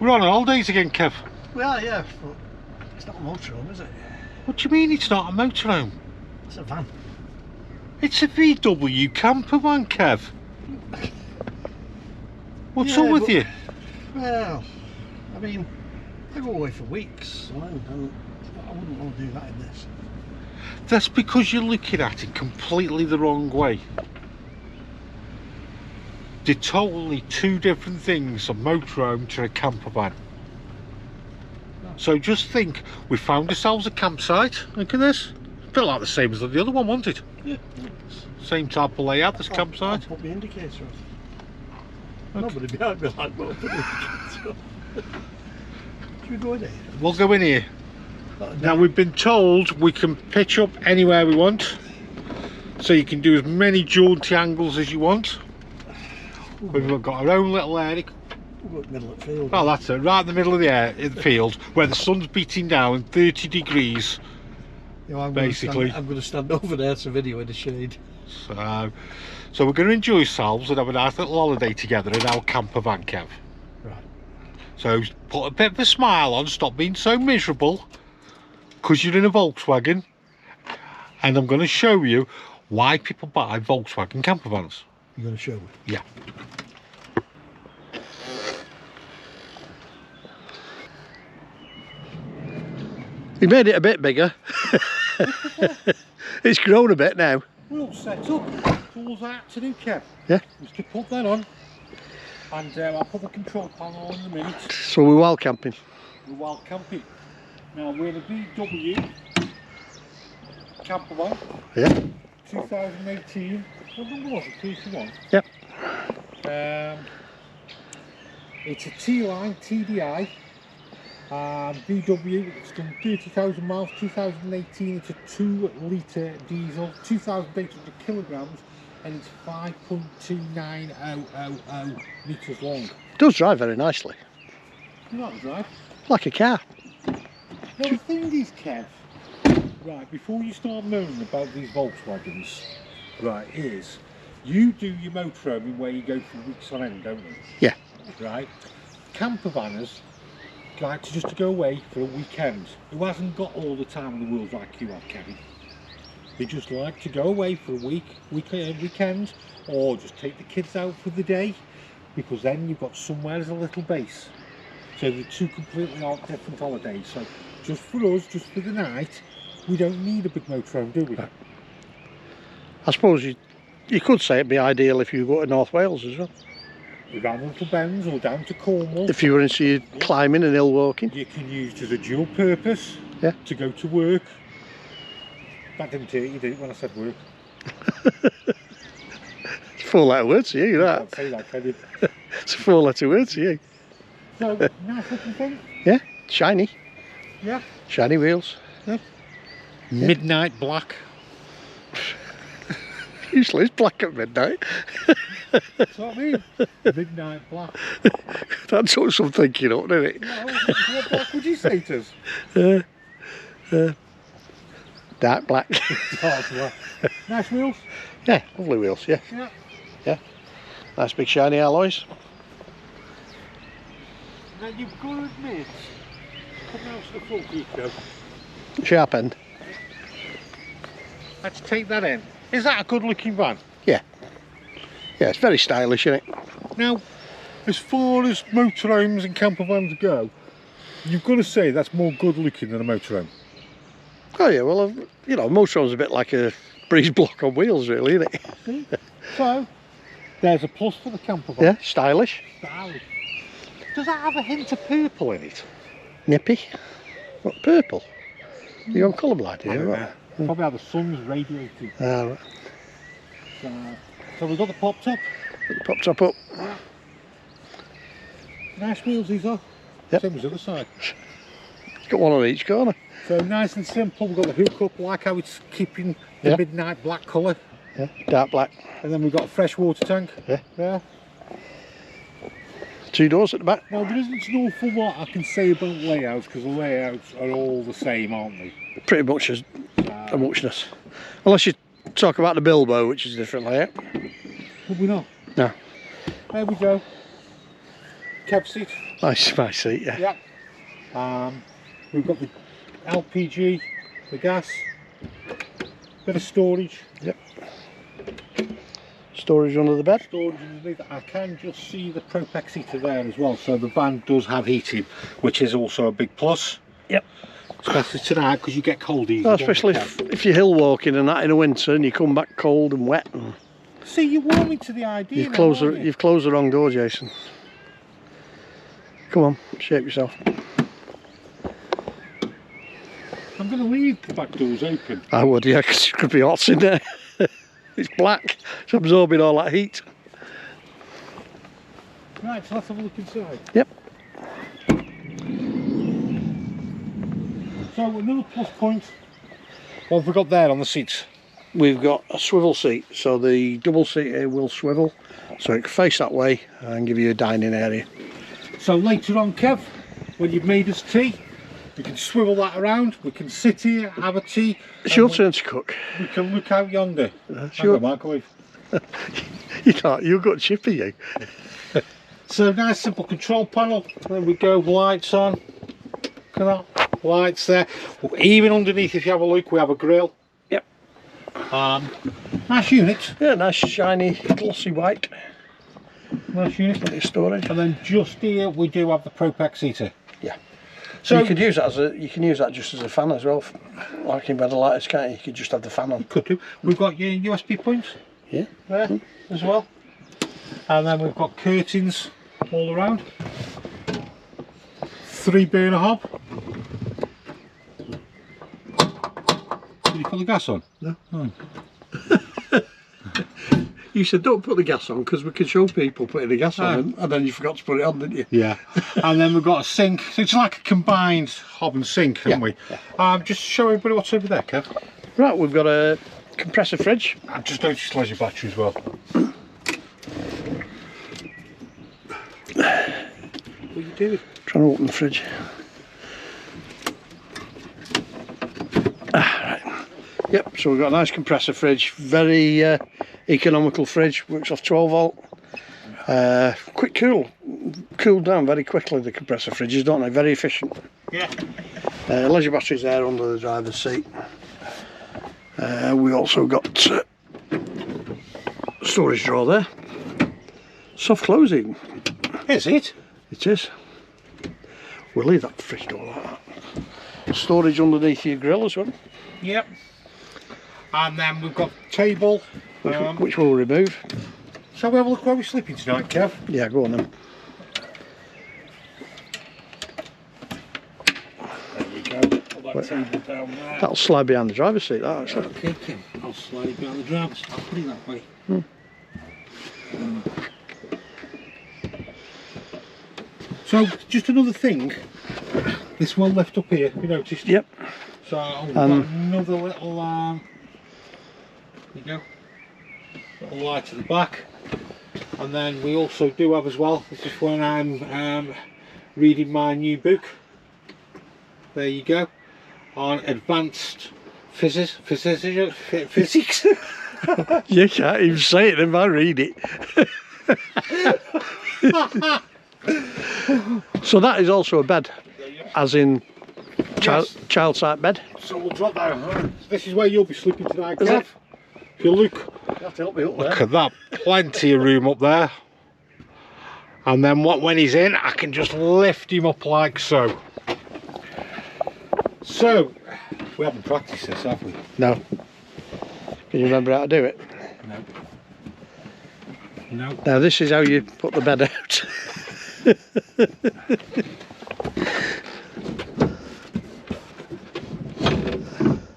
We're on holidays again, Kev. Well, yeah, but it's not a motorhome, is it? What do you mean it's not a motorhome? It's a van. It's a VW campervan, Kev. What's Yeah, up with but- you? Well, I mean, I go away for weeks, and I wouldn't want to do that in this. That's because you're looking at it completely the wrong way. They're totally two different things, a motorhome to a campervan. So just think, we found ourselves a campsite. Look at this. A bit like the same as the other one, wasn't it? Yeah. Same type of layout, this campsite. I'll put the indicator on. Okay. Nobody behind me like, well, put the indicator on. Should we go in here? We'll go in here. Now we've been told we can pitch up anywhere we want. So you can do as many jaunty angles as you want. We've got our own little area. We'll go in the middle of the field. Oh, that's it, right in the middle of the field, where the sun's beating down 30 degrees. You know, I'm basically. I'm going to stand over there to video in the shade. So we're going to enjoy ourselves and have a nice little holiday together in our camper van, Kev. Right. So put a bit of a smile on, stop being so miserable, because you're in a Volkswagen, and I'm going to show you why people buy Volkswagen camper vans. You're going to show me? Yeah. He made it a bit bigger. It's grown a bit now. We're all set up. That's all that to do, Kev. Yeah. Just to put that on, and I'll put the control panel on in a minute. So we're wild camping. We're wild camping. Now we're in a VW campervan. Yeah. 2018. What number was it? 31. Yep. It's a T-Line TDI. VW, it's done 30,000 miles, 2018, it's a 2-litre diesel, 2,800 kilograms, and it's 5.29000 metres long. It does drive very nicely. You know how to drive? Like a car. Now the thing is, Kev, right, before you start moaning about these Volkswagens, right, is you do your motorhoming where you go for weeks on end, don't you? Yeah. Right? Campervanners like to go away for a weekend. Who hasn't got all the time in the world like you have, Kevin? They just like to go away for a weekend, or just take the kids out for the day, because then you've got somewhere as a little base. So they're two completely different holidays. So just for us, just for the night, we don't need a big motorhome, do we? I suppose you could say it'd be ideal if you go to North Wales as well. Around Little Bends or down to Cornwall. If you were into your climbing and hill walking. You can use it as a dual purpose. Yeah. To go to work. That didn't hurt you, did it, when I said work? It's a 4-letter word to you, that. Can't say that, can you? It's a 4-letter word to you. So, nice looking thing. Yeah, shiny. Yeah. Shiny wheels. Yeah. Midnight black. Usually it's black at midnight. That's what I mean. Midnight black. That took some thinking up, didn't it? No, what black would you say to us? Dark black. Dark black. Nice wheels. Yeah, lovely wheels, yeah. Yeah. Yeah. Nice big shiny alloys. Now you've got to admit, coming out to the front here, though. Sharp end. Let's take that in. Is that a good looking van? Yeah. Yeah, it's very stylish, isn't it? Now, as far as motorhomes and campervans go, you've got to say that's more good looking than a motorhome. Oh yeah, well, you know, motorhome's a bit like a breeze block on wheels, really, isn't it? So, there's a plus for the campervan. Yeah, stylish. Stylish. Does that have a hint of purple in it? Nippy. What, purple? You're on colourblind I here, don't right? know. Probably how the sun's radiating. Ah, right. So we've got the pop top. Put the pop top up. Yeah. Nice wheels these are. Yep. Same as the other side. Got one on each corner. So nice and simple. We've got the hook up, like how it's keeping the midnight black colour. Yeah, dark black. And then we've got a fresh water tank. Yeah. Yeah. 2 doors at the back. Now there isn't an awful lot I can say about layouts, because the layouts are all the same, aren't they? Pretty much as a muchness. Unless you talk about the Bilbo, which is a different layout. Would we not? No. There we go. Kev seat. Nice, my seat, yeah. Yeah. We've got the LPG, the gas, bit of storage. Yep. Storage under the bed. Storage underneath. I can just see the Propex heater there as well, so the van does have heating, which is also a big plus. Yep. Especially tonight, because you get cold easy. Well, especially if you're hill walking and that in the winter and you come back cold and wet. And see, you're warming to the idea. You've closed the wrong door, Jason. Come on, shape yourself. I'm going to leave the back doors open. I would, yeah, because it could be hot in there. It's black, it's absorbing all that heat. Right, so let's have a look inside. Yep. So another plus point, what have we got there on the seats? We've got a swivel seat, so the double seat here will swivel, so it can face that way and give you a dining area. So later on, Kev, when you've made us tea, we can swivel that around, we can sit here, have a tea. It's your turn to cook. We can look out yonder. Sure. Microwave. You've got chippy, you. So nice simple control panel, there we go, lights on. Look at that, lights there. Even underneath, if you have a look, we have a grill. Yep. Nice unit. Yeah, nice shiny glossy white. Nice unit. Plenty of storage. And then just here we do have the Propex heater. Yeah. So you could use that just as a fan as well, like in better lighters, can't you? You could just have the fan on. You could do. We've got your USB points. Yeah. There as well. And then we've got curtains all around. 3 burner hob. Did you put the gas on? No. Oh. You said don't put the gas on because we can show people putting the gas on, and then you forgot to put it on, didn't you? Yeah. And then we've got a sink. So it's like a combined hob and sink, haven't we? Yeah. Just show everybody what's over there, Kev. Right, we've got a compressor fridge. I've just noticed there's your battery as well. What are you doing? Trying to open the fridge. Right. Yep, so we've got a nice compressor fridge, very economical fridge, works off 12 volt. Quick cool down very quickly, the compressor fridges, don't they? Very efficient. Yeah. Leisure batteries there under the driver's seat. We also got storage drawer there. Soft closing. Is it? It is. We'll leave that fridge door like that. Storage underneath your grill as well. Yep. And then we've got table. Which we'll remove. Shall we have a look where we're sleeping tonight, Kev? Yeah, go on then. There we go. Put that table down there. That'll slide behind the driver's seat, that actually. Okay, Kim. I'll slide it behind the driver's seat. I'll put it that way. So, just another thing. This one left up here, you noticed? Yep. So, we've got another little, there you go. Little light at the back. And then we also do have as well, this is when I'm reading my new book. There you go. On advanced physics. You can't even say it if I read it. So that is also a bed, as in child side bed. So we'll drop that. This is where you'll be sleeping tonight, Kev. If you look, You have to help me up there. look at that, plenty of room up there. And then when he's in, I can just lift him up like so. So, we haven't practiced this, have we? No. Can you remember how to do it? No. No. Now this is how you put the bed out.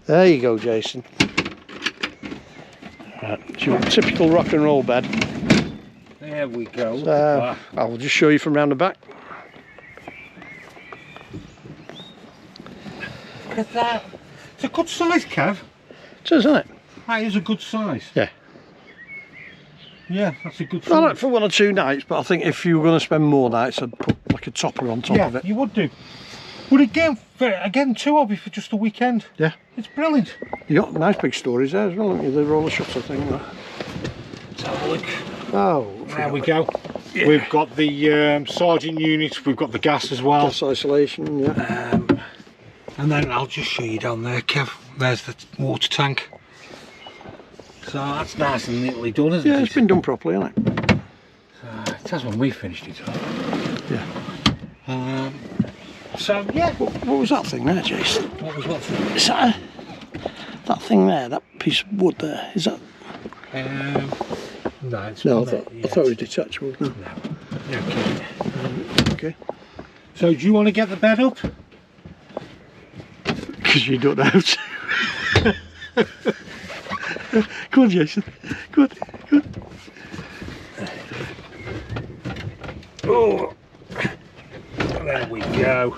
There you go, Jason. Right, it's your typical rock and roll bed. There we go. So, I'll just show you from round the back. Look at that. It's a good size, Kev. It is, isn't it? That is a good size. Yeah. Yeah, that's a good size. I like for 1 or 2 nights, but I think if you were going to spend more nights, I'd put like a topper on top of it. You would do. But again, 2 of you for just a weekend. Yeah. It's brilliant. You got nice big stories there as well, haven't you? The roller shutter thing. Let's have a look. Oh, There we go. Yeah. We've got the sergeant unit, we've got the gas as well. Gas isolation, yeah. And then I'll just show you down there, Kev. There's the water tank. So that's nice and neatly done, isn't it? Yeah, it's been done properly, hasn't it? It has when we finished it up. Yeah. So yeah. What was that thing there, Jason? What was what thing? Is that that thing there, that piece of wood there? Is that? No, it's No, I not thought there it was detachable. No. No. Okay. Okay. So do you want to get the bed up? Because you don't know how to. Go on, Jason. Go on. Go on. Oh, there we go.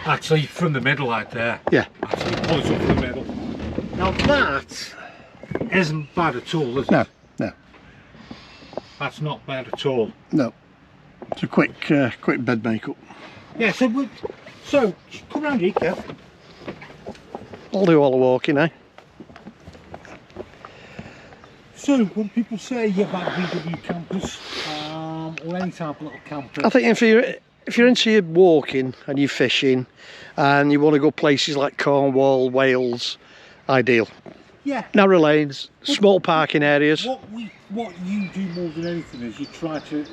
Actually, from the middle out there. Yeah. Actually, pull it up from the middle. Now that isn't bad at all, is it? No. No. That's not bad at all. No. It's a quick bed makeup. Yeah. So come round here, Kev. I'll do all the walking, eh? So when people say about VW campers or any type of little camper, I think if you're into your walking and you're fishing and you want to go places like Cornwall, Wales, ideal. yeah. Narrow lanes, small parking areas. What you do more than anything is you try to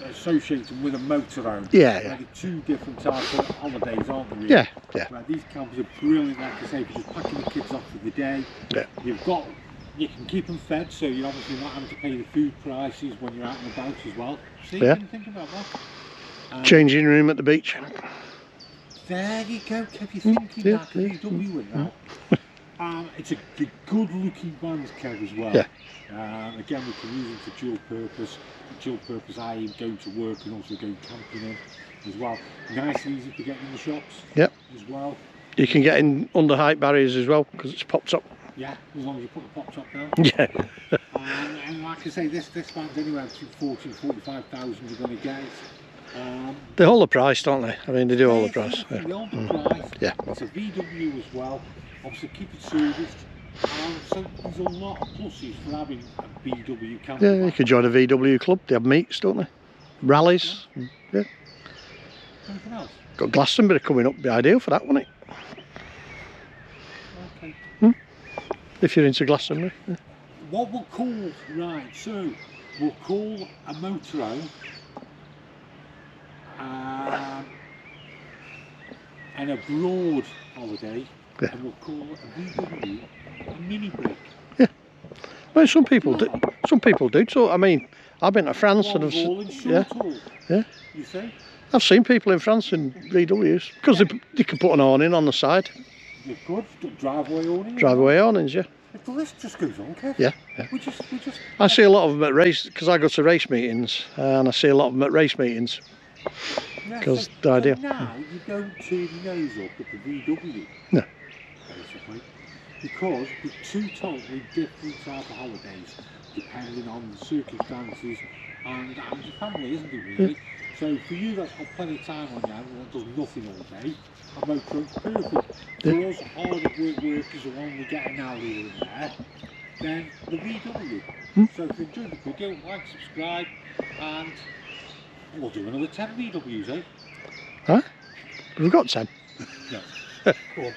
associate them with a motorhome. Yeah, yeah. They're two different types of holidays, aren't they? Really? Yeah, yeah. Right, these campers are brilliant, like I say, for just packing the kids off for the day. Yeah. You can keep them fed, so you're obviously not having to pay the food prices when you're out and about as well. See, Yeah. can you think about that? Changing room at the beach. There you go, Kev, you're thinking yeah, that, VW with that. It's a good looking vans, Kev, as well. Yeah. Again, we can use them for dual purpose. Dual purpose, i.e. going to work and also going camping in as well. Nice and easy to get in the shops. Yep. As well. You can get in under height barriers as well because it's popped up. Yeah, as long as you put the pop top down. Yeah. And like I say, this van's anywhere between 40 and 45,000 you're going to get. They hold the price, don't they? I mean, they do hold the price. They Yeah. hold the price. Yeah. It's a VW as well. Obviously, keep it serviced. So there's a lot of pluses for having a VW camper. Yeah, you could join a VW club. They have meets, don't they? Rallies. Yeah. Anything else? Got Glastonbury coming up. Be ideal for that, wouldn't it? Okay. If you're into Glastonbury. Yeah. What we'll call, right, so we'll call a motorhome an abroad holiday, Yeah. and we'll call a VW a mini break. Well, some people do. Some people do. So I mean, I've been to France and Yeah. yeah. You say? I've seen people in France in VWs because they can put an awning on the side. You're good. Driveway awning. Driveway awnings, yeah. The list just goes on, Kev. Yeah, yeah. We just. I see a lot of them at race because I go to race meetings and I see a lot of them at race meetings. Yeah, 'Cause so, the idea- So now you don't turn your nose up at the VW. No. Basically, because they're two totally different type of holidays, depending on the circumstances and your family, isn't it really? So for you that's got plenty of time on your hands and that does nothing all day, a motorhome's perfect. For us hard at work workers who only get an hour here and there, then the VW. So if you enjoyed the video, like, subscribe, and we'll do another 10 VWs, eh? Huh? We've got 10. No. Go on.